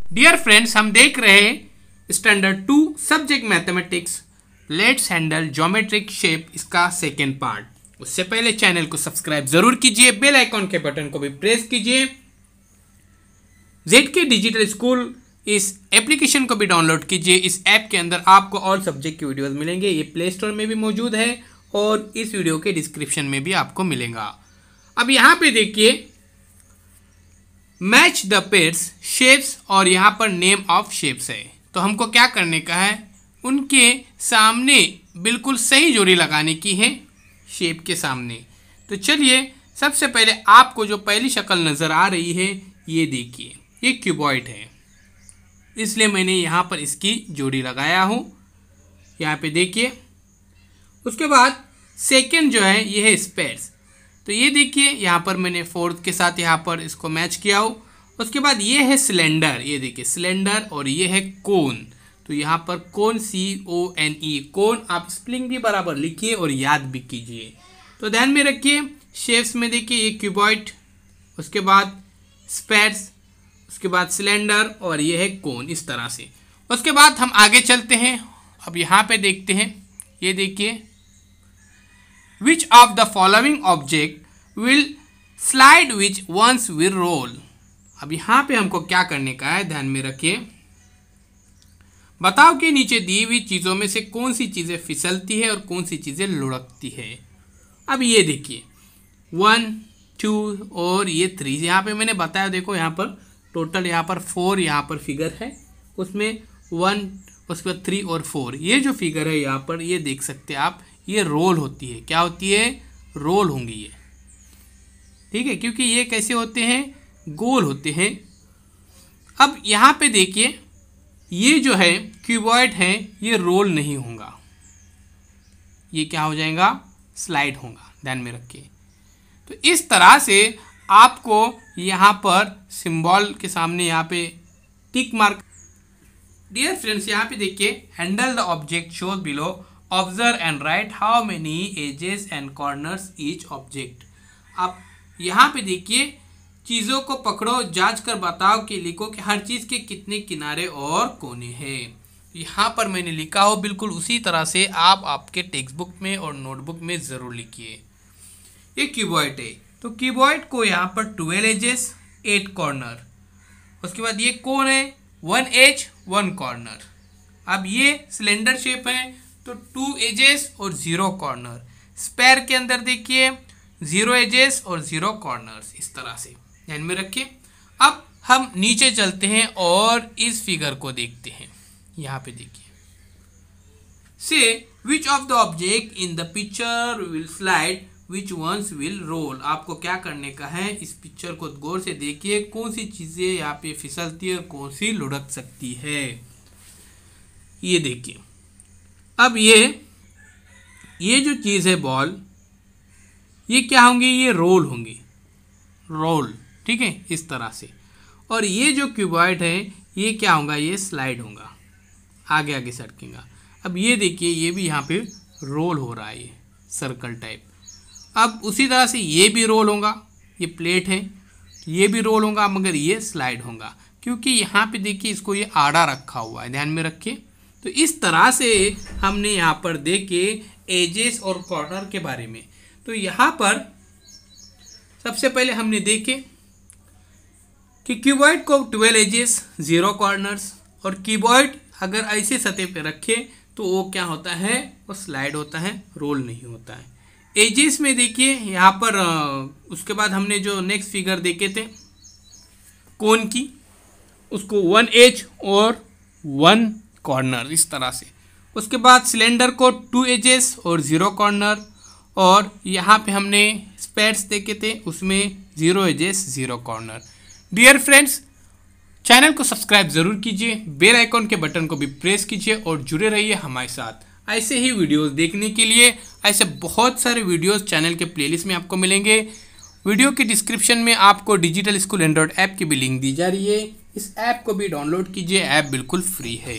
Dear friends, हम देख रहे हैं standard 2 subject mathematics let's handle geometric shape, इसका सेकेंड पार्ट। उससे पहले चैनल को सब्सक्राइब जरूर कीजिए, बेल आइकॉन के बटन को भी प्रेस कीजिए। ZK डिजिटल स्कूल इस एप्लीकेशन को भी डाउनलोड कीजिए। इस ऐप के अंदर आपको और सब्जेक्ट की वीडियोस मिलेंगे। ये प्ले स्टोर में भी मौजूद है और इस वीडियो के डिस्क्रिप्शन में भी आपको मिलेगा। अब यहाँ पे देखिए, मैच द पेयर्स शेप्स और यहाँ पर नेम ऑफ शेप्स है। तो हमको क्या करने का है, उनके सामने बिल्कुल सही जोड़ी लगाने की है शेप के सामने। तो चलिए, सबसे पहले आपको जो पहली शक्ल नज़र आ रही है, ये देखिए, ये क्यूबॉइड है, इसलिए मैंने यहाँ पर इसकी जोड़ी लगाया हूँ। यहाँ पे देखिए। उसके बाद सेकंड जो है ये है स्पेयर्स। तो ये देखिए, यहाँ पर मैंने फोर्थ के साथ यहाँ पर इसको मैच किया हो। उसके बाद ये है सिलेंडर, ये देखिए सिलेंडर, और ये है कोन। तो यहाँ पर कोन, CONE, कोन। आप स्पेलिंग भी बराबर लिखिए और याद भी कीजिए। तो ध्यान में रखिए, शेप्स में देखिए ये क्यूबॉइड, उसके बाद स्पेयर्स, उसके बाद सिलेंडर और ये है कोन, इस तरह से। उसके बाद हम आगे चलते हैं। अब यहाँ पे देखते हैं, ये देखिए, which of the following object will slide which ones will roll. अब यहाँ पे हमको क्या करने का है, ध्यान में रखिए। बताओ कि नीचे दी हुई चीज़ों में से कौन सी चीज़ें फिसलती है और कौन सी चीज़ें लुढ़कती है। अब ये देखिए, 1, 2 और ये 3। यहाँ पे मैंने बताया, देखो यहाँ पर टोटल यहाँ पर 4 यहाँ पर फिगर है, उसमें 1, उसके बाद 3 और 4। ये जो फिगर है यहाँ पर, ये देख सकते हैं आप, ये रोल होती है। क्या होती है? रोल होंगी ये, ठीक है, क्योंकि ये कैसे होते हैं, गोल होते हैं। अब यहाँ पे देखिए, ये जो है क्यूबॉइड है, ये रोल नहीं होगा, ये क्या हो जाएगा, स्लाइड होगा। ध्यान में रखिए। तो इस तरह से आपको यहाँ पर सिंबल के सामने यहाँ पे टिक मार्क। डियर फ्रेंड्स, यहाँ पे देखिए, handle the object shows below, observe and write how many edges and corners each object. आप यहाँ पे देखिए, चीज़ों को पकड़ो, जांच कर बताओ कि लिखो कि हर चीज़ के कितने किनारे और कोने हैं। यहाँ पर मैंने लिखा हो, बिल्कुल उसी तरह से आप आपके टेक्स्ट बुक में और नोटबुक में ज़रूर लिखिए। ये क्यूबॉइड है, तो क्यूबॉइड को यहाँ पर 12 एजेस 8 कॉर्नर। उसके बाद ये कोन है, 1 एज 1 कॉर्नर। अब ये सिलेंडर शेप है, तो 2 एजेस और 0 कॉर्नर। स्पेयर के अंदर देखिए 0 एजेस और 0 कॉर्नर्स, इस तरह से ध्यान में रखिए। अब हम नीचे चलते हैं और इस फिगर को देखते हैं। यहाँ पे देखिए, see which of the object in the picture will slide which ones will roll. आपको क्या करने का है, इस पिक्चर को गौर से देखिए, कौन सी चीज़ें यहाँ पे फिसलती है और कौन सी लुढ़क सकती है। ये देखिए, अब ये जो चीज़ है बॉल, ये क्या होंगी, ये रोल होंगी, रोल, ठीक है, इस तरह से। और ये जो क्यूबॉइड है, ये क्या होगा, ये स्लाइड होगा, आगे आगे सटकेगा। अब ये देखिए, ये भी यहाँ पे रोल हो रहा है, ये सर्कल टाइप। अब उसी तरह से ये भी रोल होगा, ये प्लेट है, ये भी रोल होगा, मगर ये स्लाइड होगा, क्योंकि यहाँ पे देखिए इसको ये आड़ा रखा हुआ है, ध्यान में रखिए। तो इस तरह से हमने यहाँ पर देखे एजेस और कॉर्नर के बारे में। तो यहाँ पर सबसे पहले हमने देखे कि क्यूबॉइड को 12 एजेस 0 कॉर्नर्स, और क्यूबॉइड अगर ऐसे सतह पे रखे तो वो क्या होता है, वो स्लाइड होता है, रोल नहीं होता है। एजेस में देखिए यहाँ पर, उसके बाद हमने जो नेक्स्ट फिगर देखे थे कोन की, उसको 1 एज और 1 कॉर्नर, इस तरह से। उसके बाद सिलेंडर को 2 एजेस और 0 कॉर्नर, और यहाँ पे हमने स्पेयर्स देखे थे, उसमें 0 edges 0 corner. Dear friends, channel को सब्सक्राइब जरूर कीजिए, बेल आइकॉन के बटन को भी प्रेस कीजिए और जुड़े रहिए हमारे साथ। ऐसे ही वीडियोस देखने के लिए ऐसे बहुत सारे वीडियोस चैनल के प्लेलिस्ट में आपको मिलेंगे। वीडियो के डिस्क्रिप्शन में आपको डिजिटल स्कूल एंड्रॉइड ऐप की भी लिंक दी जा रही है। इस ऐप को भी डाउनलोड कीजिए, ऐप बिल्कुल फ्री है।